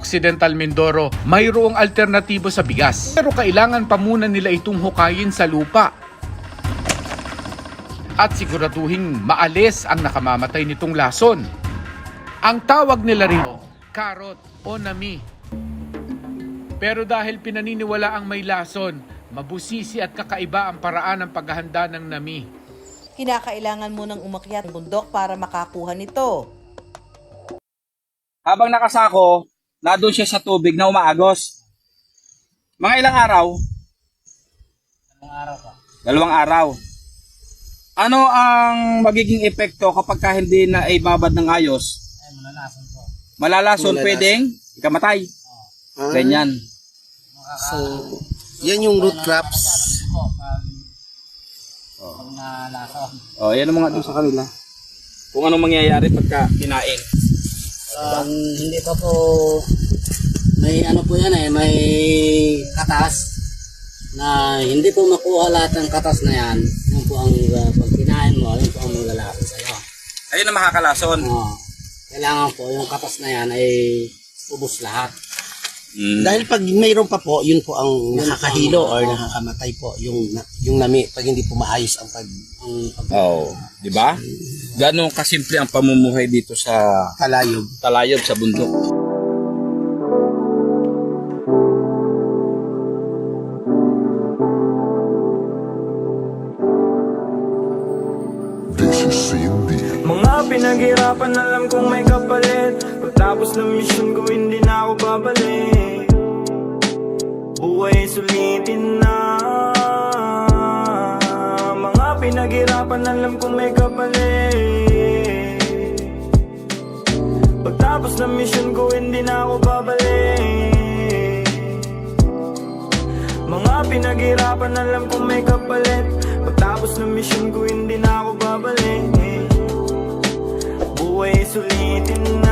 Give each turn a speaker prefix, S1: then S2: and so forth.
S1: Occidental Mindoro, mayroong alternatibo sa bigas. Pero kailangan pa muna nila itong hukayin sa lupa. At siguraduhin maalis ang nakamamatay nitong lason. Ang tawag nila rin, karot o nami. Pero dahil pinaniniwala ang may lason, mabusisi at kakaiba ang paraan ng paghahanda ng nami.
S2: Kinakailangan mo nang umakyat ng bundok para makakuha nito.
S3: Habang nakasako, nandun siya sa tubig na umaagos. Mga ilang araw? 2 araw pa. 2 araw. Ano ang magiging epekto kapag hindi na ibabad ng ayos?
S4: Ay, malalason po.
S3: Malalason, pwedeng ikamatay. Ganyan.
S5: So, yan yung root crops.
S4: Pag nalason.
S3: Yan ang mga doon sa kanila. Kung anong mangyayari pagka kinain.
S4: Hindi pa po, may ano po yan may katas na hindi po makuha lahat ng katas na yan. Yun po ang pag kinain mo, yun po ang maglalason sa'yo.
S3: Ayun ang makakalason.
S4: Kailangan po yung katas na yan ay ubos lahat.
S5: Dahil pag mayroon pa po, yun po ang nakakahilo or nakakamatay po yung nami pag hindi po maayos ang
S3: Di ba? Ganong kasimple ang pamumuhay dito sa
S5: talayog.
S3: sa bundok.
S6: Mga pinaghirapan, alam kong may kapalit. Pagtapos ng mission ko, hindi na ako babalik. Buhay sulitin na. Mga pinaghirapan, alam kong may kapalit. Pagtapos ng mission ko, hindi na ako babalik. Mga pinaghirapan, alam kong may kapalit. Pagtapos ng mission ko, hindi na ako babalik. Buhay sulitin na.